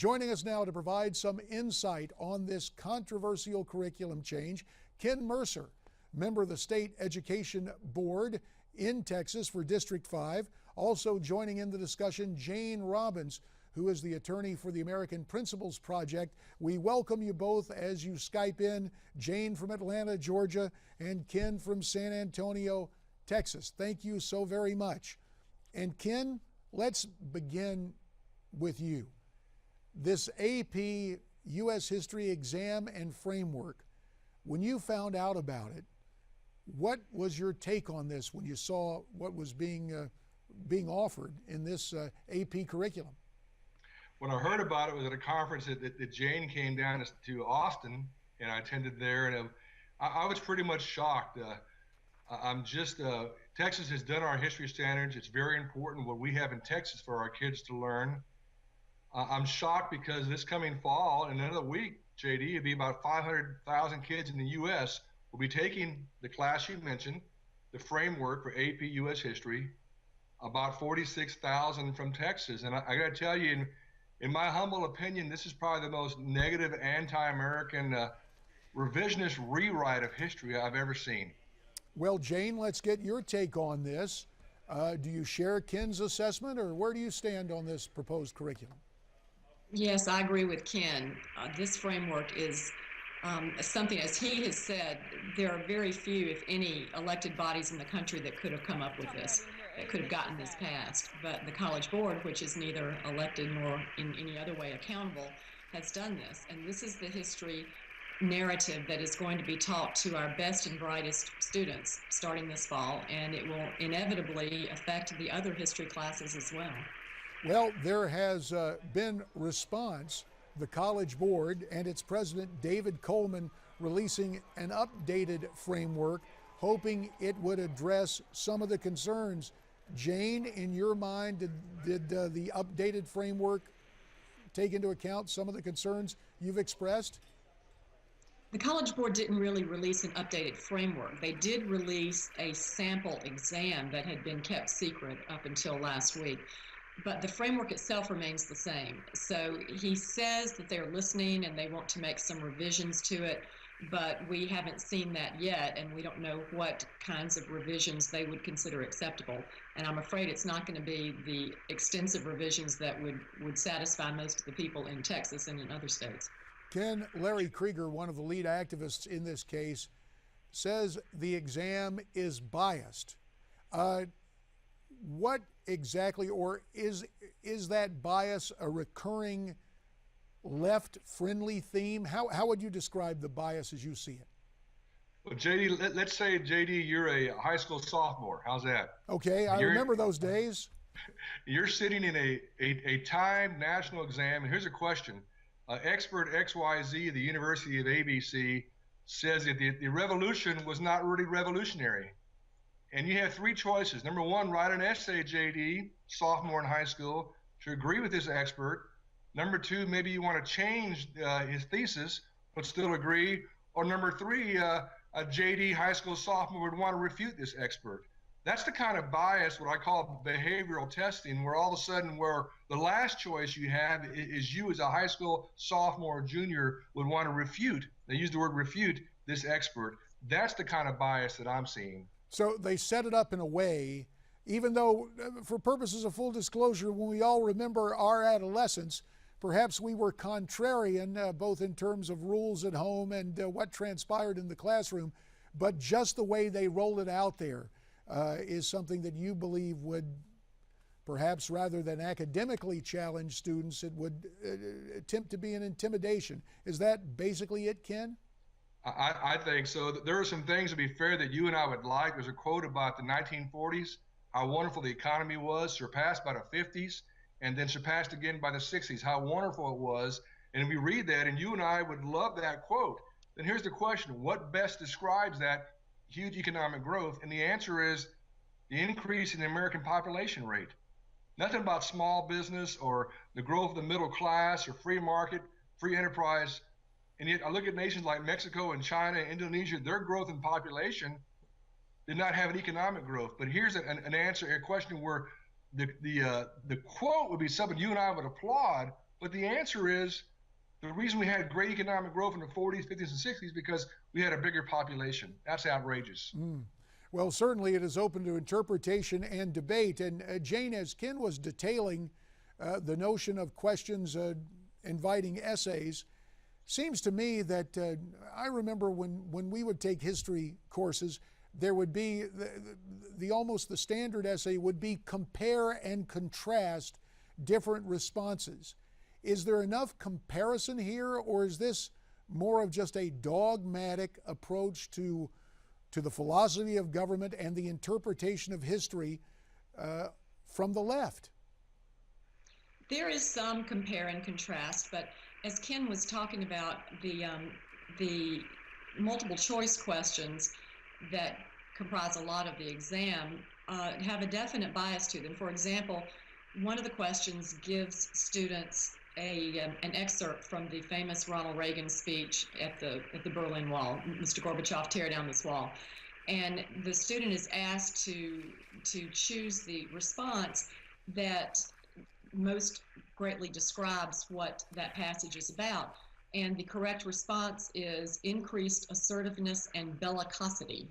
Joining us now to provide some insight on this controversial curriculum change, Ken Mercer, member of the State Education Board in Texas for District 5. Also joining in the discussion, Jane Robbins, who is the attorney for the American Principles Project. We welcome you both as you Skype in, Jane from Atlanta, Georgia, and Ken from San Antonio, Texas. Thank you so very much. And Ken, let's begin with you. This AP U.S. History exam and framework, when you found out about it, what was your take on this when you saw what was being offered in this AP curriculum? When I heard about it, was at a conference that Jane came down to Austin, and I attended there, and I was pretty much shocked. Texas has done our history standards. It's very important what we have in Texas for our kids to learn. I'm shocked because this coming fall, in another week, JD, it'll be about 500,000 kids in the U.S. will be taking the class you mentioned, the framework for AP U.S. history, about 46,000 from Texas. And I got to tell you, in my humble opinion, this is probably the most negative anti-American revisionist rewrite of history I've ever seen. Well, Jane, let's get your take on this. Do you share Ken's assessment, or where do you stand on this proposed curriculum? Yes, I agree with Ken. This framework is something, as he has said, there are very few, if any, elected bodies in the country that could have come up with this, that could have gotten this passed. But the College Board, which is neither elected nor in any other way accountable, has done this. And this is the history narrative that is going to be taught to our best and brightest students starting this fall, and it will inevitably affect the other history classes as well. Well, there has been response. The College Board and its president, David Coleman, releasing an updated framework, hoping it would address some of the concerns. Jane, in your mind, did the updated framework take into account some of the concerns you've expressed? The College Board didn't really release an updated framework. They did release a sample exam that had been kept secret up until last week. But the framework itself remains the same. So he says that they're listening and they want to make some revisions to it, but we haven't seen that yet, and we don't know what kinds of revisions they would consider acceptable. And I'm afraid it's not going to be the extensive revisions that would satisfy most of the people in Texas and in other states. Ken, Larry Krieger, one of the lead activists in this case, says the exam is biased. What exactly, or is that bias a recurring left-friendly theme? How would you describe the bias as you see it? Well, JD, let's say, JD, you're a high school sophomore. How's that? Okay, I remember those days. You're sitting in a timed national exam, and here's a question. Expert XYZ, the University of ABC, says that the revolution was not really revolutionary. And you have three choices. Number one, write an essay, JD, sophomore in high school, to agree with this expert. Number two, maybe you want to change his thesis, but still agree. Or number three, a JD high school sophomore would want to refute this expert. That's the kind of bias, what I call behavioral testing, where all of a sudden where the last choice you have is you as a high school sophomore or junior would want to refute, they use the word refute, this expert. That's the kind of bias that I'm seeing. So they set it up in a way, even though for purposes of full disclosure, when we all remember our adolescence, perhaps we were contrarian, both in terms of rules at home and what transpired in the classroom, but just the way they rolled it out there is something that you believe would, perhaps rather than academically challenge students, it would attempt to be an intimidation. Is that basically it, Ken? I think so. There are some things, to be fair, that you and I would like. There's a quote about the 1940s, how wonderful the economy was, surpassed by the 50s, and then surpassed again by the 60s, how wonderful it was. And we read that, and you and I would love that quote. Then here's the question: what best describes that huge economic growth? And the answer is the increase in the American population rate. Nothing about small business or the growth of the middle class or free market, free enterprise. And yet I look at nations like Mexico and China and Indonesia, their growth in population did not have an economic growth. But here's an answer, a question where the quote would be something you and I would applaud, But the answer is the reason we had great economic growth in the 40s, 50s, and 60s because we had a bigger population. That's outrageous. Well, certainly it is open to interpretation and debate. And Jane, as Ken was detailing the notion of questions inviting essays, seems to me that I remember when we would take history courses, there would be almost the standard essay would be compare and contrast different responses. Is there enough comparison here, or is this more of just a dogmatic approach to the philosophy of government and the interpretation of history from the left? There is some compare and contrast, but as Ken was talking about, the multiple choice questions that comprise a lot of the exam have a definite bias to them. For example, one of the questions gives students an excerpt from the famous Ronald Reagan speech at the Berlin Wall, Mr. Gorbachev, tear down this wall. And the student is asked to choose the response that most greatly describes what that passage is about. And the correct response is increased assertiveness and bellicosity.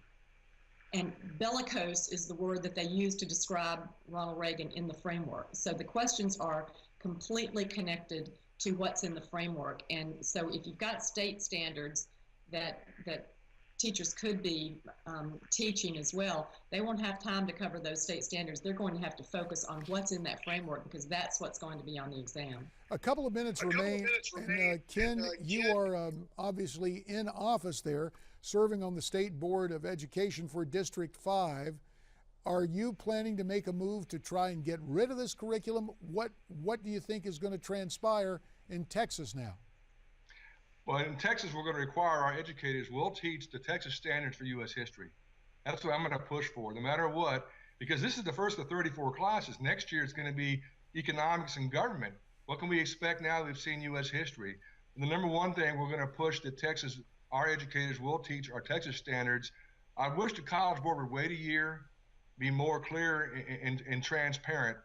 And bellicose is the word that they use to describe Ronald Reagan in the framework. So the questions are completely connected to what's in the framework. And so if you've got state standards that teachers could be teaching as well, they won't have time to cover those state standards. They're going to have to focus on what's in that framework because that's what's going to be on the exam. A couple of minutes remain. And Ken, you are obviously in office there, serving on the State Board of Education for District 5. Are you planning to make a move to try and get rid of this curriculum? What do you think is going to transpire in Texas now? Well, in Texas, we're going to require our educators will teach the Texas standards for U.S. history. That's what I'm going to push for, no matter what, because this is the first of 34 classes. Next year, it's going to be economics and government. What can we expect now that we've seen U.S. history? And the number one thing we're going to push that Texas, our educators will teach our Texas standards. I wish the College Board would wait a year, be more clear and transparent.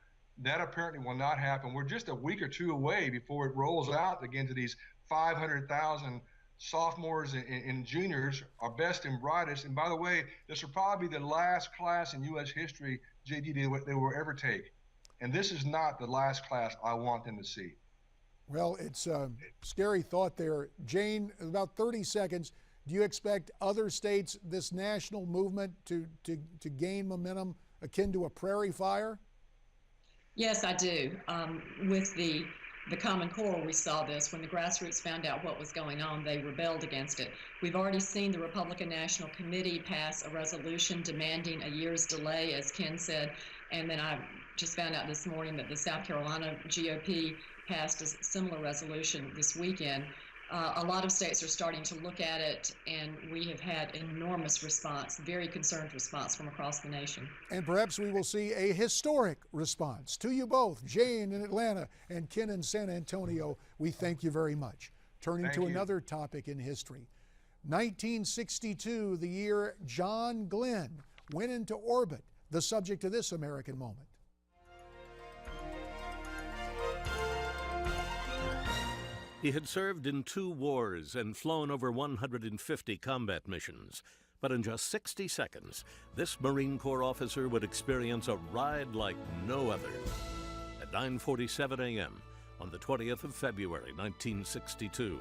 That apparently will not happen. We're just a week or two away before it rolls out again to these 500,000 sophomores and juniors, our best and brightest. And by the way, this will probably be the last class in U.S. history, JD, they will ever take. And this is not the last class I want them to see. Well, it's a scary thought there. Jane, about 30 seconds. Do you expect other states, this national movement, to gain momentum akin to a prairie fire? Yes, I do. With the Common Core, we saw this. When the grassroots found out what was going on, they rebelled against it. We've already seen the Republican National Committee pass a resolution demanding a year's delay, as Ken said. And then I just found out this morning that the South Carolina GOP passed a similar resolution this weekend. A lot of states are starting to look at it, and we have had enormous response, very concerned response from across the nation. And perhaps we will see a historic response. To you both, Jane in Atlanta and Ken in San Antonio, we thank you very much. Turning to another topic in history. 1962, the year John Glenn went into orbit, the subject of this American moment. He had served in 2 wars and flown over 150 combat missions. But in just 60 seconds, this Marine Corps officer would experience a ride like no other. At 9:47 a.m. on the 20th of February, 1962,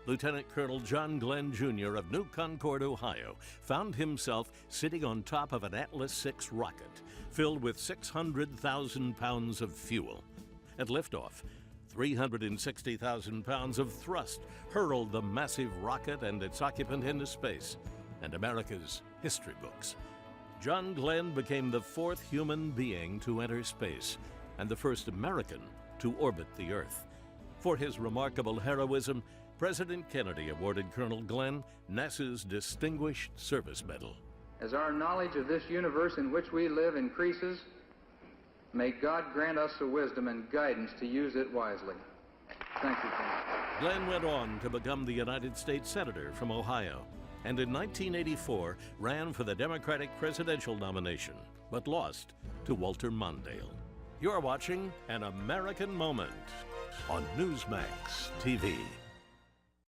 Lieutenant Colonel John Glenn Jr. of New Concord, Ohio, found himself sitting on top of an Atlas VI rocket filled with 600,000 pounds of fuel. At liftoff, 360,000 pounds of thrust hurled the massive rocket and its occupant into space and America's history books. John Glenn became the 4th human being to enter space and the first American to orbit the Earth. For his remarkable heroism, President Kennedy awarded Colonel Glenn NASA's Distinguished Service Medal. As our knowledge of this universe in which we live increases, may God grant us the wisdom and guidance to use it wisely. Thank you, Colonel. Glenn went on to become the United States Senator from Ohio, and in 1984 ran for the Democratic presidential nomination, but lost to Walter Mondale. You're watching An American Moment. on Newsmax TV.